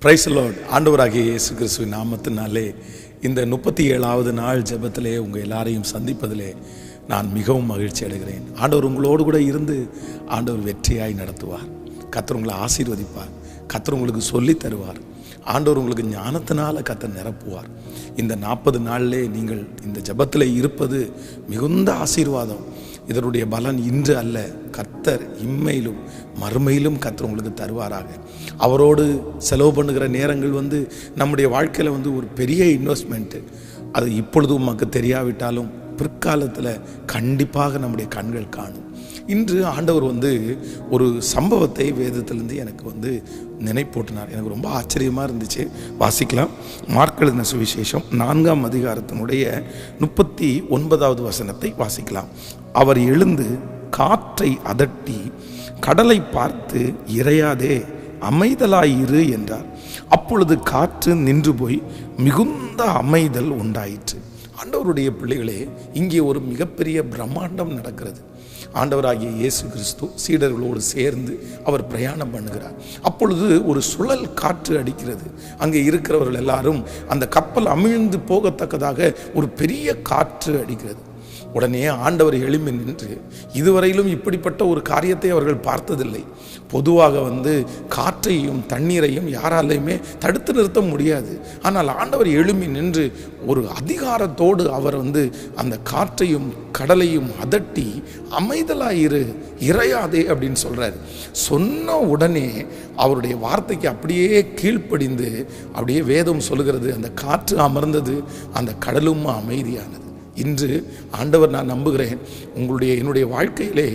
Price the Lord. ஆண்டவராகிய இயேசு கிறிஸ்துவின் நாமத்தினாலே இந்த 37வது நாள் ஜெபத்திலே உங்கள் எல்லாரையும் சந்திப்பதிலே நான் மிகவும் மகிழ்ச்சி அடைகிறேன். ஆண்டவர் உங்களோடு கூட இருந்து ஆண்டவர் வெற்றியாய் நடத்துவார். கர்த்தர் உங்களை ஆசீர்வதிப்பார். கர்த்தர் உங்களுக்கு சொல்லித் தருவார். ஆண்டவர் உங்களுக்கு ஞானத்தினால கர்த்தர் நிரப்புவார். இந்த 40 நாளிலே நீங்கள் இந்த ஜெபத்தில் இருப்பது மிகுந்த ஆசீர்வாதம். இதனுடைய பலன் இன்று அல்ல, கர்த்தர் இம்மையிலும் மறுமையிலும் கர்த்தர் உங்களுக்கு தருவாராக. அவரோடு செலவு பண்ணுகிற நேரங்கள் நம்முடைய வாழ்க்கையில் ஒரு பெரிய இன்வெஸ்ட்மெண்ட்டு. அது இப்பொழுது உமக்கு தெரியாவிட்டாலும் பிற்காலத்தில் கண்டிப்பாக நம்முடைய கண்கள் காணும். இன்று ஆண்டவர் ஒரு சம்பவத்தை வேதத்திலிருந்து எனக்கு நினைப்பூட்டினார். எனக்கு ரொம்ப ஆச்சரியமாக இருந்துச்சு. வாசிக்கலாம். மார்க் எழுதின சுவிசேஷம் 4ஆம் அதிகாரத்தினுடைய 39வது வசனத்தை வாசிக்கலாம். அவர் எழுந்து காற்றை அதட்டி கடலை பார்த்து, இறையாதே, அமைதலாயிரு என்றார். அப்பொழுது காற்று நின்று போய் மிகுந்த அமைதல் உண்டாயிற்று. ஆண்டவருடைய பிள்ளைகளே, இங்கே ஒரு மிகப்பெரிய பிரம்மாண்டம் நடக்கிறது. ஆண்டவராகிய இயேசு கிறிஸ்து சீடர்களோடு சேர்ந்து அவர் பிரயாணம் பண்ணுகிறார். அப்பொழுது ஒரு சுழல் காற்று அடிக்கிறது. அங்கே இருக்கிறவர்கள் எல்லாரும் அந்த கப்பல் அமிழ்ந்து போகத்தக்கதாக ஒரு பெரிய காற்று அடிக்கிறது. உடனே ஆண்டவர் எழும்பி நின்று, இதுவரையிலும் இப்படிப்பட்ட ஒரு காரியத்தை அவர்கள் பார்த்ததில்லை. பொதுவாக காற்றையும் தண்ணீரையும் யாராலையுமே தடுத்து நிறுத்த முடியாது. ஆனால் ஆண்டவர் எழும்பி நின்று ஒரு அதிகாரத்தோடு அவர் அந்த காற்றையும் கடலையும் அதட்டி, அமைதலாயிரு, இறையாதே அப்படின்னு சொல்றாரு. சொன்ன உடனே அவருடைய வார்த்தைக்கு அப்படியே கீழ்ப்படிந்து, அப்படியே வேதம் சொல்லுகிறது, அந்த காற்று அமர்ந்தது, அந்த கடலும் அமைதியானது. இன்று ஆண்டவர், நான் நம்புகிறேன், என்னுடைய வாழ்க்கையிலே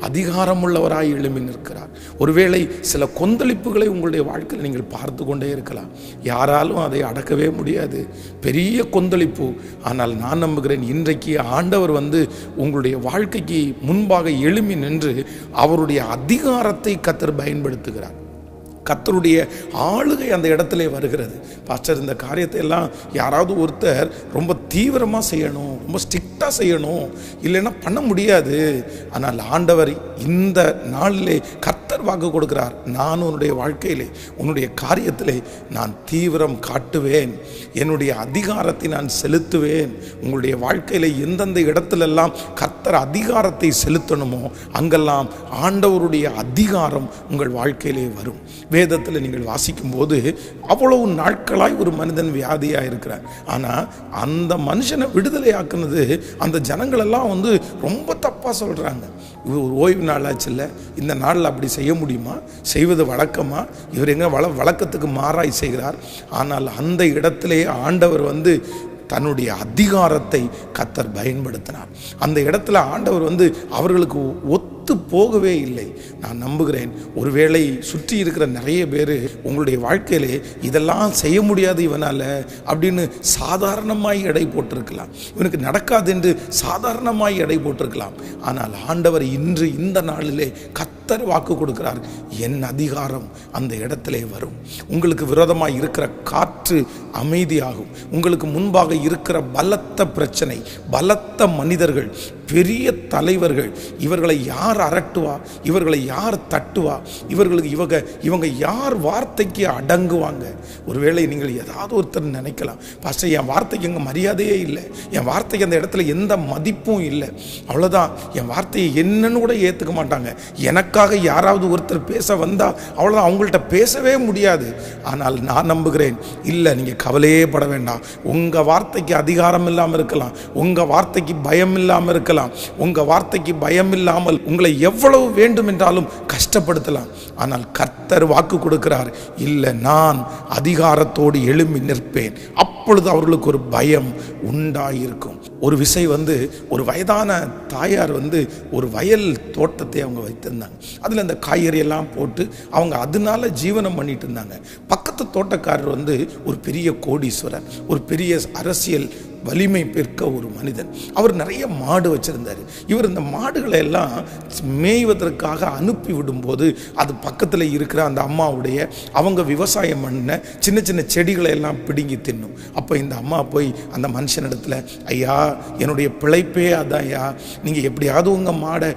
அதிகாரமுள்ளவராய் எழும்பி நிற்கிறார். ஒருவேளை சில கொந்தளிப்புகளை உங்களுடைய வாழ்க்கையில் நீங்கள் பார்த்து கொண்டே இருக்கலாம். யாராலும் அதை அடக்கவே முடியாது, பெரிய கொந்தளிப்பு. ஆனால் நான் நம்புகிறேன், இன்றைக்கு ஆண்டவர் உங்களுடைய வாழ்க்கைக்கு முன்பாக எழும்பி நின்று அவருடைய அதிகாரத்தை கர்த்தர் பயன்படுத்துகிறார். கர்த்தருடைய ஆளுகை அந்த இடத்துல வருகிறது. பாஸ்டர், இந்த காரியத்தை எல்லாம் யாராவது ஒருத்தர் ரொம்ப தீவிரமாக செய்யணும், ரொம்ப ஸ்ட்ரிக்டாக செய்யணும், இல்லைன்னா பண்ண முடியாது. ஆனால் ஆண்டவர் இந்த நாளிலே கர்த்தர் வாக்கு கொடுக்கிறார், நான் உன்னுடைய வாழ்க்கையிலே, உன்னுடைய காரியத்திலே நான் தீவிரம் காட்டுவேன், என்னுடைய அதிகாரத்தை நான் செலுத்துவேன். உங்களுடைய வாழ்க்கையில் எந்தெந்த இடத்துலெல்லாம் கர்த்தர் அதிகாரத்தை செலுத்தணுமோ அங்கெல்லாம் ஆண்டவருடைய அதிகாரம் உங்கள் வாழ்க்கையிலே வரும். வேதத்தில் நீங்கள் வாசிக்கும் போது அவ்வளவு நாட்களாய் ஒரு மனிதன் வியாதியாக இருக்கிறார். ஆனால் அந்த மனுஷனை விடுதலை ஆக்குனது அந்த ஜனங்கள் எல்லாம் ரொம்ப தப்பாக சொல்கிறாங்க. ஒரு ஓய்வு நாள் ஆச்சுல்ல, இந்த நாளில் அப்படி செய்ய முடியுமா? செய்வது வழக்கமா? இவர் எங்கே வழக்கத்துக்கு மாறாய் செய்கிறார். ஆனால் அந்த இடத்திலே ஆண்டவர் தன்னுடைய அதிகாரத்தை கர்த்தர் பயன்படுத்தினார். அந்த இடத்துல ஆண்டவர் அவர்களுக்கு ஒத்து போகவே இல்லை. நான் நம்புகிறேன், ஒருவேளை சுற்றி இருக்கிற நிறைய பேர் உங்களுடைய வாழ்க்கையிலே இதெல்லாம் செய்ய முடியாது இவனால் அப்படின்னு சாதாரணமாய் எடை போட்டிருக்கலாம். இவனுக்கு நடக்காது என்று சாதாரணமாய் எடை போட்டிருக்கலாம். ஆனால் ஆண்டவர் இன்று இந்த நாளிலே கர்த்தர் வாக்கு கொடுக்கிறார், என் அதிகாரம் அந்த இடத்திலே வரும். உங்களுக்கு விரோதமாக இருக்கிற காற்று அமைதியாகும். உங்களுக்கு முன்பாக இருக்கிற பலத்த பிரச்சனை, பலத்த மனிதர்கள், பெரிய தலைவர்கள், இவர்களை யார் அரட்டுவா, இவர்களை யார் தட்டுவா, இவங்க யார் வார்த்தைக்கு அடங்குவாங்க? ஒருவேளை நீங்கள் ஏதாவது ஒருத்தர் நினைக்கலாம், பாஸ்டர், என் வார்த்தைக்கு எங்க மரியாதையே இல்லை, என் வார்த்தைக்கு அந்த இடத்துல எந்த மதிப்பும் இல்லை, அவ்வளோதான், என் வார்த்தையை என்னன்னு கூட ஏற்றுக்க மாட்டாங்க, எனக்காக யாராவது ஒருத்தர் பேச வந்தா அவ்வளோதான், அவங்கள்ட்ட பேசவே முடியாது. ஆனால் நான் நம்புகிறேன், இல்லை, நீங்கள் கவலையே பட வேண்டாம். உங்கள் வார்த்தைக்கு அதிகாரம் இல்லாமல் இருக்கலாம், உங்கள் வார்த்தைக்கு பயம் இல்லாமல் இருக்கலாம், உங்க வார்த்தைக்கு பயம் இல்லாமல் உங்களை எவ்வளவு வேண்டும் என்றாலும் கஷ்டப்படுத்தலாம். ஆனால் கர்த்தர் வாக்கு கொடுக்கிறார், இல்லை, நான் அதிகாரத்தோடு எழும்பி நிற்பேன். அப்பொழுது அவர்களுக்கு ஒரு பயம் உண்டாயிருக்கும். ஒரு விசை ஒரு வயதான தாயார் ஒரு வயல் தோட்டத்தை அவங்க வைத்திருந்தாங்க. அதில் அந்த காய்கறி எல்லாம் போட்டு அவங்க அதனால ஜீவனம் பண்ணிட்டு இருந்தாங்க. பக்கத்து தோட்டக்காரர் ஒரு பெரிய கோடீஸ்வரர், ஒரு பெரிய அரசியல் வலிமை பெற்ற ஒரு மனிதன். அவர் நிறைய மாடு வச்சிருந்தார். இவர் இந்த மாடுகளை எல்லாம் மேய்வதற்காக அனுப்பி விடும்போது அது பக்கத்தில் இருக்கிற அந்த அம்மாவுடைய அவங்க விவசாயம் பண்ண சின்ன சின்ன செடிகளை எல்லாம் பிடுங்கி தின்னும். அப்போ இந்த அம்மா போய் அந்த மனுஷனிடத்தில், ஐயா என்னுடைய பிழைப்பே அதான் ஐயா, நீங்கள் எப்படியாவது உங்கள் மாடை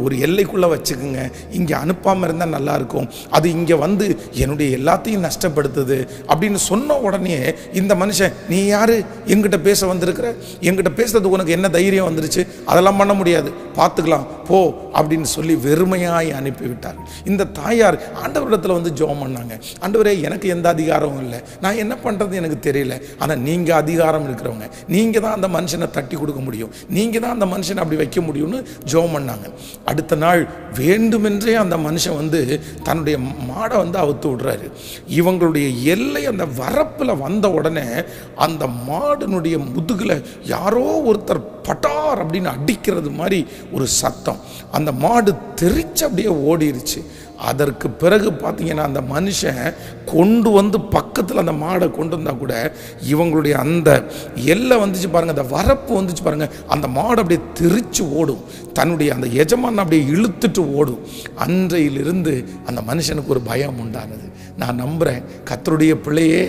ஒரு எல்லைக்குள்ளே வச்சுக்குங்க, இங்கே அனுப்பாமல் இருந்தால் நல்லாயிருக்கும், அது இங்கே வந்து என்னுடைய எல்லாத்தையும் நஷ்டப்படுத்துது அப்படின்னு சொன்ன உடனே இந்த மனுஷன், நீ யாரு என்கிட்ட பேச வந்திருக்கிற, என்கிட்ட பேசுறது உனக்கு என்ன தைரியம் வந்துருச்சு, அதெல்லாம் பண்ண முடியாது, பார்த்துக்கலாம் போ அப்படின்னு சொல்லி வெறுமையாய் அனுப்பிவிட்டார். இந்த தாயார் ஆண்டவரிடத்தில் வந்து ஜெபம் பண்ணாங்க, ஆண்டவரே எனக்கு எந்த அதிகாரமும் இல்லை, நான் என்ன பண்ணுறது எனக்கு தெரியல, ஆனால் நீங்கள் அதிகாரம் இருக்கிறவங்க, நீங்கள் தான் அந்த மனுஷனை தட்டி கொடுக்க முடியும், நீங்கள் தான் அந்த மனுஷனை அப்படி வைக்க முடியும்னு ஜெபம் பண்ணாங்க. அடுத்த நாள் வேண்டுமென்றே அந்த மனுஷன் வந்து தன்னுடைய மாடை வந்து அவுத்து விடுறாரு. இவங்களுடைய எல்லை அந்த வரப்பில் வந்த உடனே அந்த மாடுனுடைய முதுகில் யாரோ ஒருத்தர் பட்டார் அப்படின்னு அடிக்கிறது மாதிரி ஒரு சத்தம். அந்த மாடு தெரிச்சு அப்படியே ஓடிருச்சு. அதற்கு பிறகு பார்த்தீங்கன்னா அந்த மனுஷன் கொண்டு வந்து பக்கத்தில் அந்த மாடை கொண்டு வந்தால் கூட இவங்களுடைய அந்த எல்லை வந்துச்சு பாருங்கள், அந்த வரப்பு வந்துச்சு பாருங்கள், அந்த மாடு அப்படியே தெரிச்சு ஓடும், தன்னுடைய அந்த எஜமான் அப்படியே இழுத்துட்டு ஓடும். அன்றையிலிருந்து அந்த மனுஷனுக்கு ஒரு பயம் உண்டானது. நான் நம்புகிறேன் கர்த்தருடைய பிள்ளையே,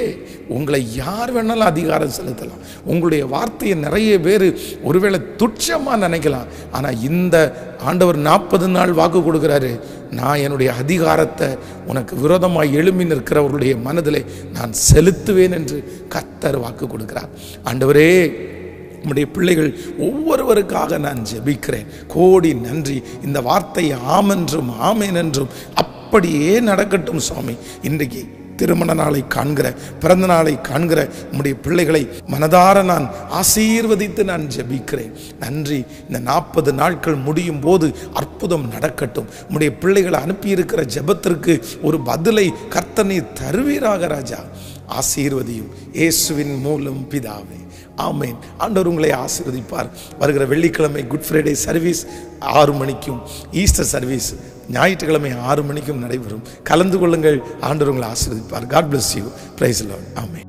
உங்களை யார் வேணாலும் அதிகாரம் செலுத்தலாம், உங்களுடைய வார்த்தையை நிறைய பேர் ஒருவேளை துச்சமாக நினைக்கலாம், ஆனால் இந்த ஆண்டவர் 40 நாள் வாக்கு கொடுக்குறாரு, நான் என்னுடைய அதிகாரத்தை உனக்கு விரோதமாக எழும்பி நிற்கிறவர்களுடைய மனதிலே நான் செலுத்துவேன் என்று கர்த்தர் வாக்கு கொடுக்கிறார். ஆண்டவரே, உம்முடைய பிள்ளைகள் ஒவ்வொருவருக்காக நான் ஜெபிக்கிறேன். கோடி நன்றி. இந்த வார்த்தை ஆமென்றும் ஆமேன் என்றும் அப்படியே நடக்கட்டும் சுவாமி. இன்றைக்கு திருமண நாளை காண்கிற, பிறந்த நாளை காண்கிற உம்முடைய பிள்ளைகளை மனதார நான் ஆசீர்வதித்து நான் ஜெபிக்கிறேன். நன்றி. இந்த 40 நாட்கள் முடியும் போது அற்புதம் நடக்கட்டும். உம்முடைய பிள்ளைகளை அனுப்பியிருக்கிற ஜெபத்திற்கு ஒரு பதிலை கர்த்தர் நீர் தருவீராக ராஜா. ஆசீர்வதியும் இயேசுவின் மூலம் பிதாவே, ஆமேன். ஆண்டவர் உங்களை ஆசீர்வதிப்பார். வருகிற வெள்ளிக்கிழமை குட் ஃப்ரைடே சர்வீஸ் 6 மணிக்கும், ஈஸ்டர் சர்வீஸ் ஞாயிற்றுக்கிழமை 6 மணிக்கும் நடைபெறும். கலந்து கொள்ளுங்கள். ஆண்டவர் உங்களை ஆசீர்வதிப்பார். God bless you. Praise the Lord. Amen.